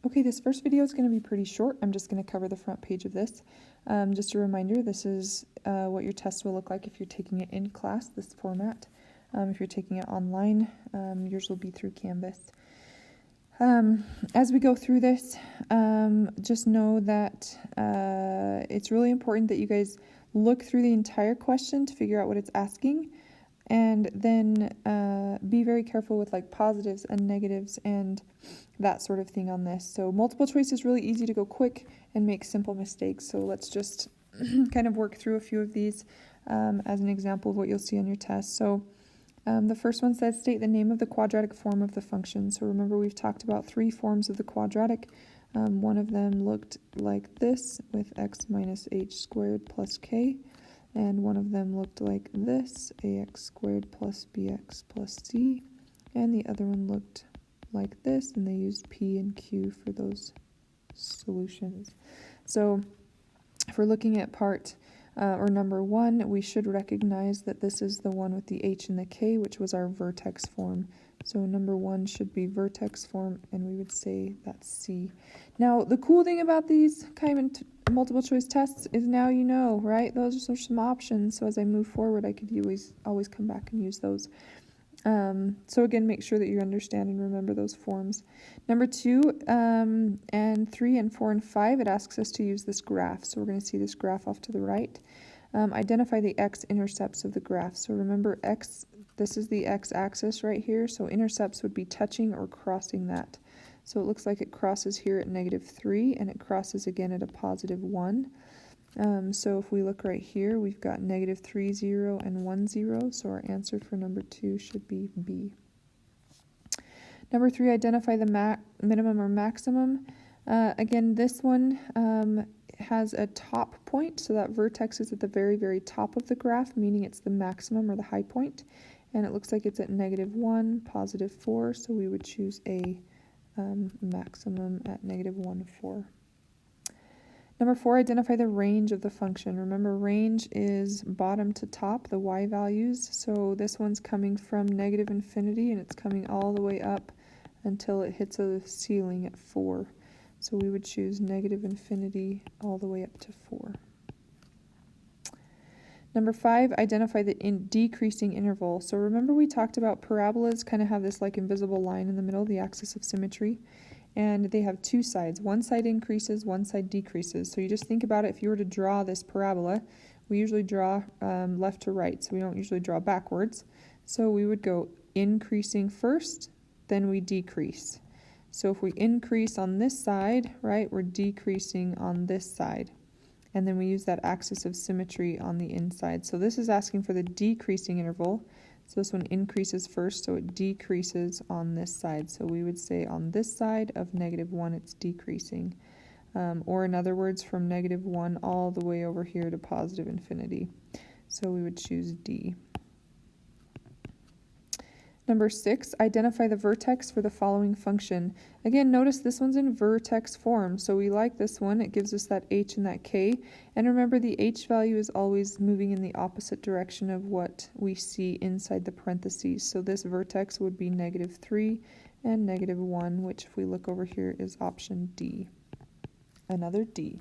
Okay, this first video is going to be pretty short. I'm just going to cover the front page of this. Just a reminder, this is what your test will look like if you're taking it in class, this format. If you're taking it online, yours will be through Canvas. As we go through this, just know that it's really important that you guys look through the entire question to figure out what it's asking, and then be very careful with like positives and negatives and that sort of thing on this. So multiple choice is really easy to go quick and make simple mistakes. So let's just kind of work through a few of these as an example of what you'll see on your test. So the first one says state the name of the quadratic form of the function. So remember, we've talked about three forms of the quadratic. One of them looked like this with x minus h squared plus k. And one of them looked like this, ax squared plus bx plus c. And the other one looked like this, and they used p and q for those solutions. So if we're looking at part or number one, we should recognize that this is the one with the h and the k, which was our vertex form. So number one should be vertex form, and we would say that's C. Now, the cool thing about these kind of multiple choice tests is now you know, right? Those are some options. So as I move forward, I could always come back and use those. So again, make sure that you understand and remember those forms. Number 2 and 3 and 4 and 5, it asks us to use this graph. So we're going to see this graph off to the right. Identify the x-intercepts of the graph. So remember, this is the x-axis right here. So intercepts would be touching or crossing that. So it looks like it crosses here at -3 and it crosses again at a +1. So if we look right here, we've got -3, 0, and 1, 0. So our answer for number 2 should be B. Number 3, identify the minimum or maximum. Again, this one has a top point, so that vertex is at the very, very top of the graph, meaning it's the maximum or the high point. And it looks like it's at -1, +4, so we would choose a maximum at -1, 4. Number 4, identify the range of the function. Remember, range is bottom to top, the y values. So this one's coming from -infinity, and it's coming all the way up until it hits a ceiling at 4. So we would choose -infinity all the way up to 4. Number 5, identify the decreasing interval. So remember, we talked about parabolas kind of have this like invisible line in the middle, the axis of symmetry. And they have two sides. One side increases, one side decreases. So you just think about it, if you were to draw this parabola, we usually draw left to right, so we don't usually draw backwards. So we would go increasing first, then we decrease. So if we increase on this side, right, we're decreasing on this side. And then we use that axis of symmetry on the inside. So this is asking for the decreasing interval. So this one increases first, so it decreases on this side. So we would say on this side of -1, it's decreasing. Or in other words, from -1 all the way over here to +infinity. So we would choose D. Number 6, identify the vertex for the following function. Again, notice this one's in vertex form, so we like this one. It gives us that h and that k. And remember, the h value is always moving in the opposite direction of what we see inside the parentheses. So this vertex would be -3 and -1, which if we look over here is option D. Another D.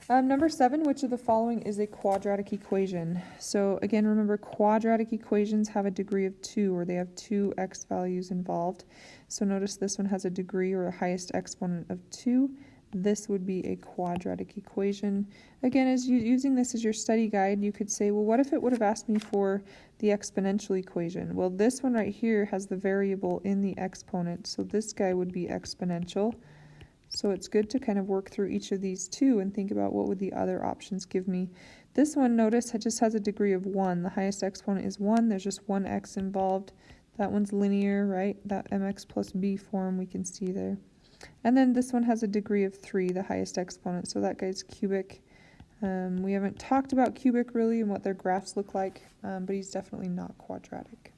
Number 7, which of the following is a quadratic equation? So again, remember, quadratic equations have a degree of 2, or they have 2 x values involved. So notice this one has a degree or a highest exponent of 2. This would be a quadratic equation. Again, as using this as your study guide, you could say, well, what if it would have asked me for the exponential equation? Well, this one right here has the variable in the exponent, so this guy would be exponential. So it's good to kind of work through each of these two and think about what would the other options give me. This one, notice, it just has a degree of 1. The highest exponent is 1. There's just one x involved. That one's linear, right? That mx plus b form we can see there. And then this one has a degree of 3, the highest exponent. So that guy's cubic. We haven't talked about cubic really and what their graphs look like, but he's definitely not quadratic.